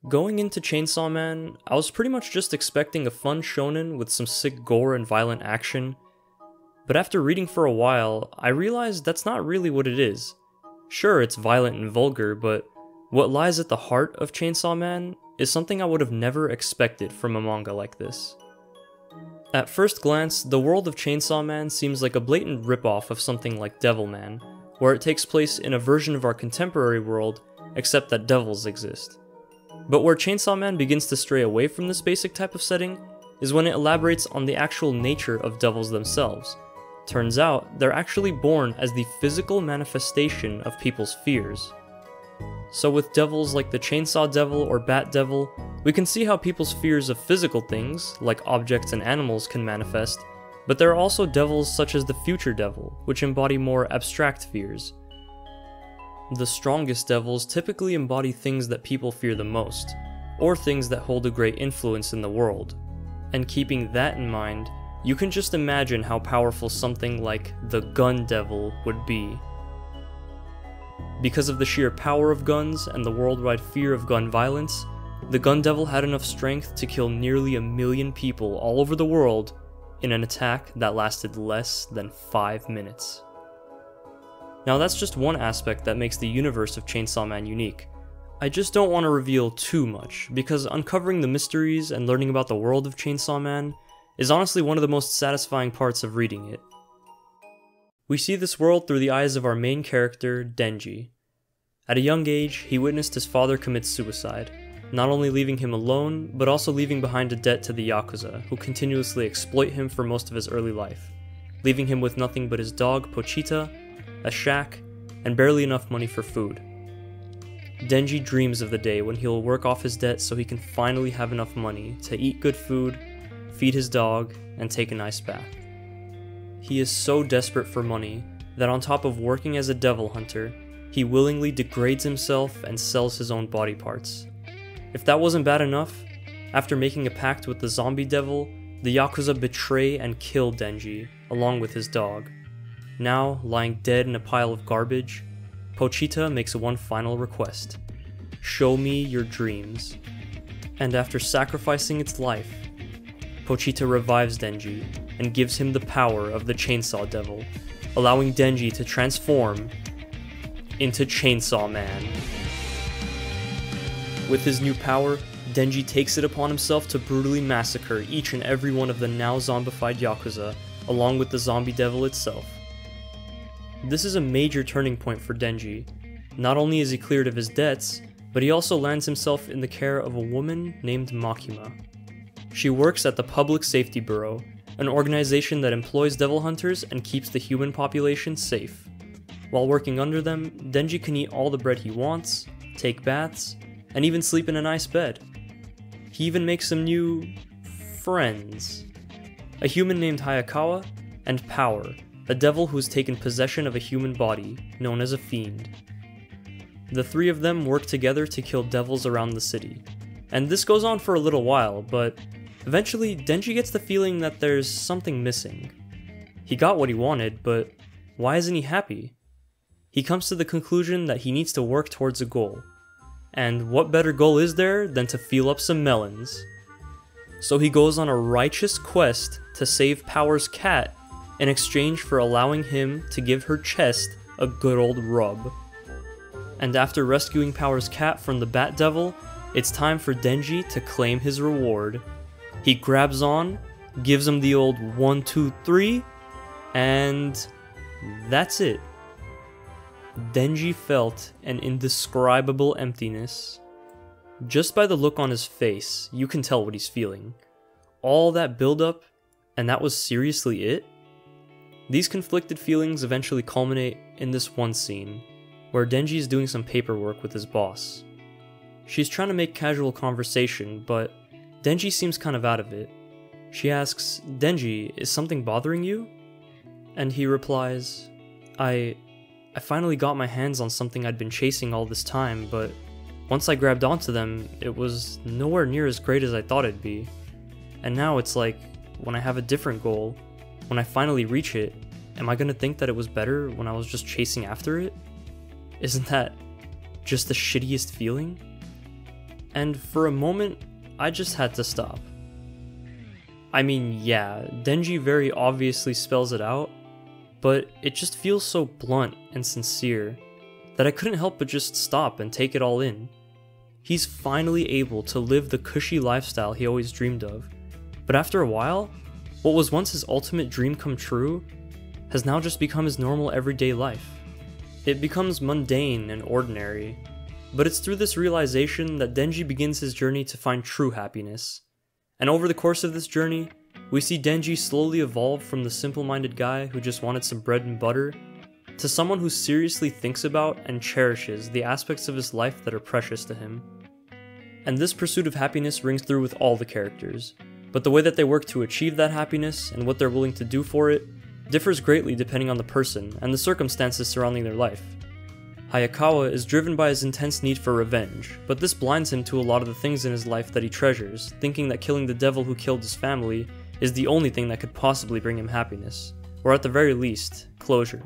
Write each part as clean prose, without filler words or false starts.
Going into Chainsaw Man, I was pretty much just expecting a fun shonen with some sick gore and violent action, but after reading for a while, I realized that's not really what it is. Sure, it's violent and vulgar, but what lies at the heart of Chainsaw Man is something I would have never expected from a manga like this. At first glance, the world of Chainsaw Man seems like a blatant ripoff of something like Devilman, where it takes place in a version of our contemporary world, except that devils exist. But where Chainsaw Man begins to stray away from this basic type of setting is when it elaborates on the actual nature of devils themselves. Turns out, they're actually born as the physical manifestation of people's fears. So with devils like the Chainsaw Devil or Bat Devil, we can see how people's fears of physical things, like objects and animals, can manifest, but there are also devils such as the Future Devil, which embody more abstract fears. The strongest devils typically embody things that people fear the most, or things that hold a great influence in the world. And keeping that in mind, you can just imagine how powerful something like the Gun Devil would be. Because of the sheer power of guns and the worldwide fear of gun violence, the Gun Devil had enough strength to kill nearly 1 million people all over the world in an attack that lasted less than 5 minutes. Now that's just one aspect that makes the universe of Chainsaw Man unique. I just don't want to reveal too much, because uncovering the mysteries and learning about the world of Chainsaw Man is honestly one of the most satisfying parts of reading it. We see this world through the eyes of our main character, Denji. At a young age, he witnessed his father commit suicide, not only leaving him alone, but also leaving behind a debt to the Yakuza, who continuously exploit him for most of his early life, leaving him with nothing but his dog, Pochita, a shack, and barely enough money for food. Denji dreams of the day when he'll work off his debt so he can finally have enough money to eat good food, feed his dog, and take a nice bath. He is so desperate for money that on top of working as a devil hunter, he willingly degrades himself and sells his own body parts. If that wasn't bad enough, after making a pact with the zombie devil, the Yakuza betray and kill Denji, along with his dog. Now, lying dead in a pile of garbage, Pochita makes one final request: show me your dreams. And after sacrificing its life, Pochita revives Denji and gives him the power of the Chainsaw Devil, allowing Denji to transform into Chainsaw Man. With his new power, Denji takes it upon himself to brutally massacre each and every one of the now zombified Yakuza, along with the zombie devil itself. This is a major turning point for Denji. Not only is he cleared of his debts, but he also lands himself in the care of a woman named Makima. She works at the Public Safety Bureau, an organization that employs devil hunters and keeps the human population safe. While working under them, Denji can eat all the bread he wants, take baths, and even sleep in a nice bed. He even makes some new friends. A human named Hayakawa, and Power, a devil who has taken possession of a human body, known as a fiend. The three of them work together to kill devils around the city. And this goes on for a little while, but eventually Denji gets the feeling that there's something missing. He got what he wanted, but why isn't he happy? He comes to the conclusion that he needs to work towards a goal. And what better goal is there than to feel up some melons? So he goes on a righteous quest to save Power's cat in exchange for allowing him to give her chest a good old rub. And after rescuing Power's cat from the Bat Devil, it's time for Denji to claim his reward. He grabs on, gives him the old 1, 2, 3, and that's it. Denji felt an indescribable emptiness. Just by the look on his face, you can tell what he's feeling. All that build-up, and that was seriously it? These conflicted feelings eventually culminate in this one scene, where Denji is doing some paperwork with his boss. She's trying to make casual conversation, but Denji seems kind of out of it. She asks, "Denji, is something bothering you?" And he replies, I finally got my hands on something I'd been chasing all this time, but once I grabbed onto them, it was nowhere near as great as I thought it'd be. And now it's like, when I have a different goal, when I finally reach it, am I gonna think that it was better when I was just chasing after it? Isn't that just the shittiest feeling? and for a moment, I just had to stop. I mean, yeah, Denji very obviously spells it out, but it just feels so blunt and sincere that I couldn't help but just stop and take it all in. He's finally able to live the cushy lifestyle he always dreamed of, but after a while, what was once his ultimate dream come true has now just become his normal everyday life. It becomes mundane and ordinary, but it's through this realization that Denji begins his journey to find true happiness. And over the course of this journey, we see Denji slowly evolve from the simple-minded guy who just wanted some bread and butter to someone who seriously thinks about and cherishes the aspects of his life that are precious to him. And this pursuit of happiness rings through with all the characters, but the way that they work to achieve that happiness and what they're willing to do for it differs greatly depending on the person and the circumstances surrounding their life. Hayakawa is driven by his intense need for revenge, but this blinds him to a lot of the things in his life that he treasures, thinking that killing the devil who killed his family is the only thing that could possibly bring him happiness, or at the very least, closure.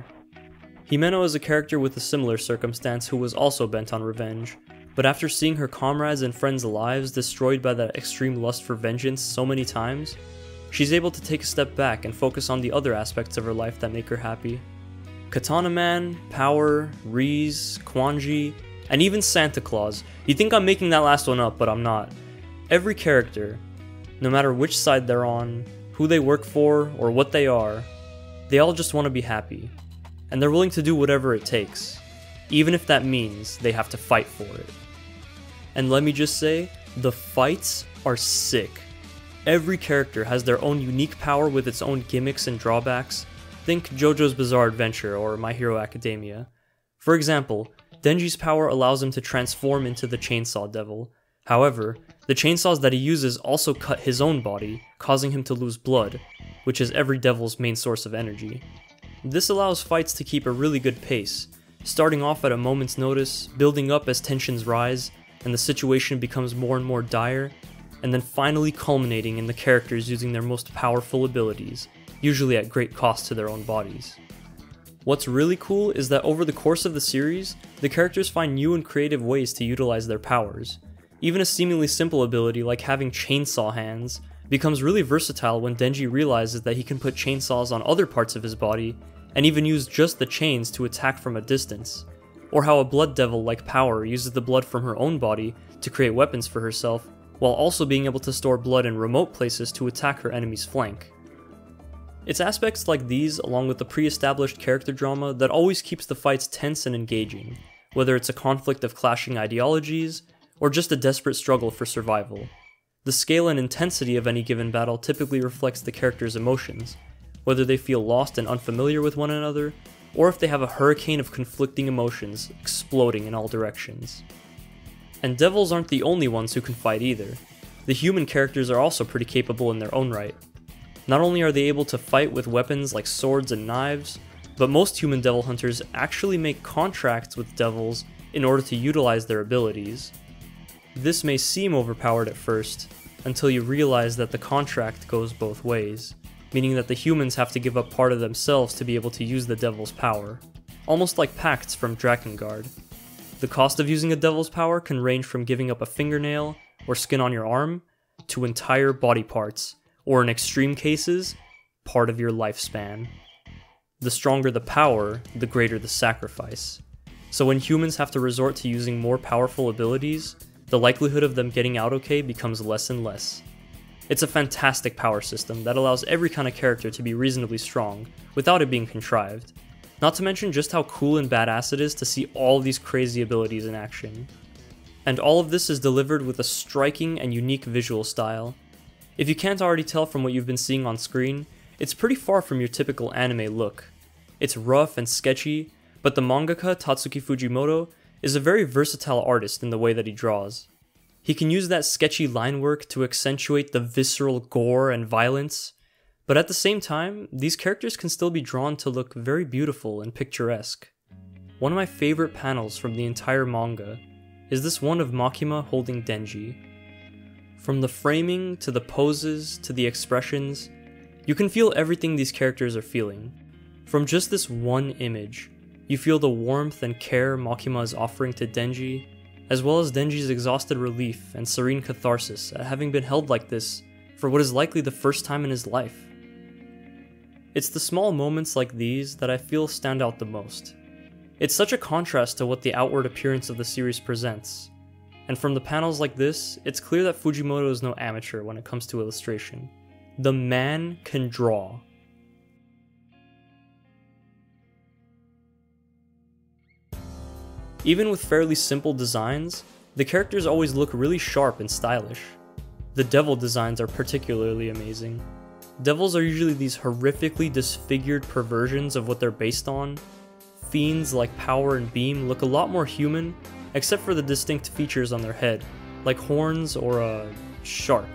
Himeno is a character with a similar circumstance who was also bent on revenge, but after seeing her comrades and friends' lives destroyed by that extreme lust for vengeance so many times, she's able to take a step back and focus on the other aspects of her life that make her happy. Katana Man, Power, Riz, Kwanji, and even Santa Claus. You think I'm making that last one up, but I'm not. Every character, no matter which side they're on, who they work for, or what they are, they all just want to be happy. And they're willing to do whatever it takes, even if that means they have to fight for it. And let me just say, the fights are sick. Every character has their own unique power with its own gimmicks and drawbacks. Think JoJo's Bizarre Adventure or My Hero Academia. For example, Denji's power allows him to transform into the Chainsaw Devil. However, the chainsaws that he uses also cut his own body, causing him to lose blood, which is every devil's main source of energy. This allows fights to keep a really good pace, starting off at a moment's notice, building up as tensions rise, and the situation becomes more and more dire, and then finally culminating in the characters using their most powerful abilities, usually at great cost to their own bodies. What's really cool is that over the course of the series, the characters find new and creative ways to utilize their powers. Even a seemingly simple ability like having chainsaw hands becomes really versatile when Denji realizes that he can put chainsaws on other parts of his body and even use just the chains to attack from a distance. Or how a blood devil like Power uses the blood from her own body to create weapons for herself, while also being able to store blood in remote places to attack her enemy's flank. It's aspects like these, along with the pre-established character drama, that always keeps the fights tense and engaging, whether it's a conflict of clashing ideologies, or just a desperate struggle for survival. The scale and intensity of any given battle typically reflects the character's emotions, whether they feel lost and unfamiliar with one another, or if they have a hurricane of conflicting emotions exploding in all directions. And devils aren't the only ones who can fight either. The human characters are also pretty capable in their own right. Not only are they able to fight with weapons like swords and knives, but most human devil hunters actually make contracts with devils in order to utilize their abilities. This may seem overpowered at first, until you realize that the contract goes both ways, meaning that the humans have to give up part of themselves to be able to use the devil's power, almost like pacts from Drakengard. The cost of using a devil's power can range from giving up a fingernail or skin on your arm, to entire body parts, or in extreme cases, part of your lifespan. The stronger the power, the greater the sacrifice. So when humans have to resort to using more powerful abilities, the likelihood of them getting out okay becomes less and less. It's a fantastic power system that allows every kind of character to be reasonably strong, without it being contrived. Not to mention just how cool and badass it is to see all these crazy abilities in action. And all of this is delivered with a striking and unique visual style. If you can't already tell from what you've been seeing on screen, it's pretty far from your typical anime look. It's rough and sketchy, but the mangaka Tatsuki Fujimoto is a very versatile artist in the way that he draws. He can use that sketchy line work to accentuate the visceral gore and violence, but at the same time, these characters can still be drawn to look very beautiful and picturesque. One of my favorite panels from the entire manga is this one of Makima holding Denji. From the framing, to the poses, to the expressions, you can feel everything these characters are feeling. From just this one image, you feel the warmth and care Makima is offering to Denji, as well as Denji's exhausted relief and serene catharsis at having been held like this for what is likely the first time in his life. It's the small moments like these that I feel stand out the most. It's such a contrast to what the outward appearance of the series presents, and from the panels like this, it's clear that Fujimoto is no amateur when it comes to illustration. The man can draw. Even with fairly simple designs, the characters always look really sharp and stylish. The devil designs are particularly amazing. Devils are usually these horrifically disfigured perversions of what they're based on. Fiends like Power and Beam look a lot more human, except for the distinct features on their head, like horns or a shark.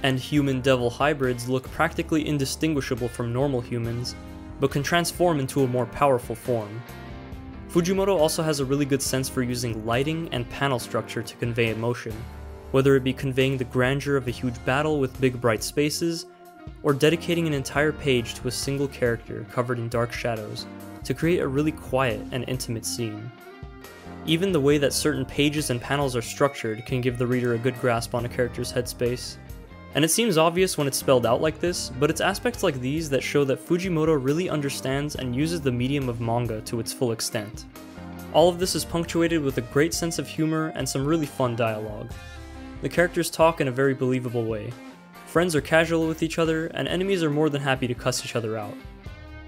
And human-devil hybrids look practically indistinguishable from normal humans, but can transform into a more powerful form. Fujimoto also has a really good sense for using lighting and panel structure to convey emotion, whether it be conveying the grandeur of a huge battle with big bright spaces, or dedicating an entire page to a single character covered in dark shadows to create a really quiet and intimate scene. Even the way that certain pages and panels are structured can give the reader a good grasp on a character's headspace. And it seems obvious when it's spelled out like this, but it's aspects like these that show that Fujimoto really understands and uses the medium of manga to its full extent. All of this is punctuated with a great sense of humor and some really fun dialogue. The characters talk in a very believable way. Friends are casual with each other, and enemies are more than happy to cuss each other out.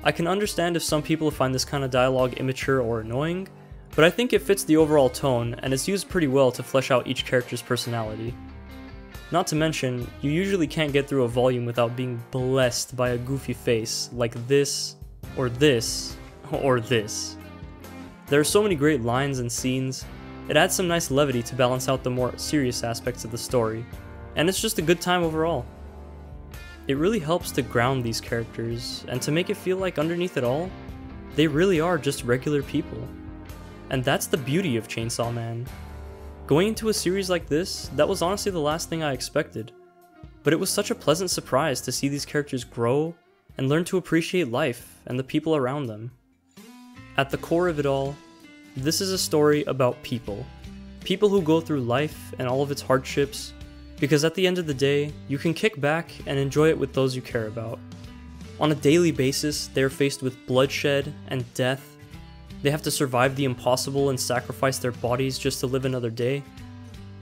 I can understand if some people find this kind of dialogue immature or annoying, but I think it fits the overall tone, and it's used pretty well to flesh out each character's personality. Not to mention, you usually can't get through a volume without being blessed by a goofy face like this, or this, or this. There are so many great lines and scenes. It adds some nice levity to balance out the more serious aspects of the story, and it's just a good time overall. It really helps to ground these characters, and to make it feel like underneath it all, they really are just regular people. And that's the beauty of Chainsaw Man. Going into a series like this, that was honestly the last thing I expected. But it was such a pleasant surprise to see these characters grow and learn to appreciate life and the people around them. At the core of it all, this is a story about people. People who go through life and all of its hardships, because at the end of the day, you can kick back and enjoy it with those you care about. On a daily basis, they are faced with bloodshed and death. They have to survive the impossible and sacrifice their bodies just to live another day.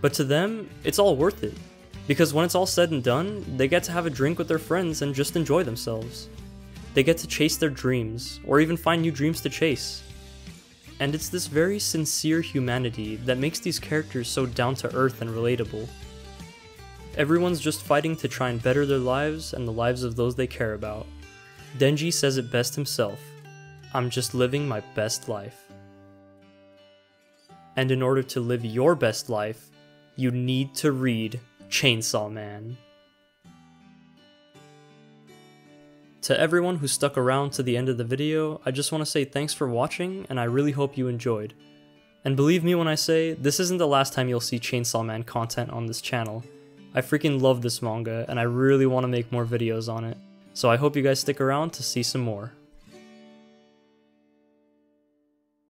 But to them, it's all worth it, because when it's all said and done, they get to have a drink with their friends and just enjoy themselves. They get to chase their dreams, or even find new dreams to chase. And it's this very sincere humanity that makes these characters so down to earth and relatable. Everyone's just fighting to try and better their lives and the lives of those they care about. Denji says it best himself: "I'm just living my best life." And in order to live your best life, you need to read Chainsaw Man. To everyone who stuck around to the end of the video, I just want to say thanks for watching, and I really hope you enjoyed. And believe me when I say, this isn't the last time you'll see Chainsaw Man content on this channel. I freaking love this manga, and I really want to make more videos on it, so I hope you guys stick around to see some more.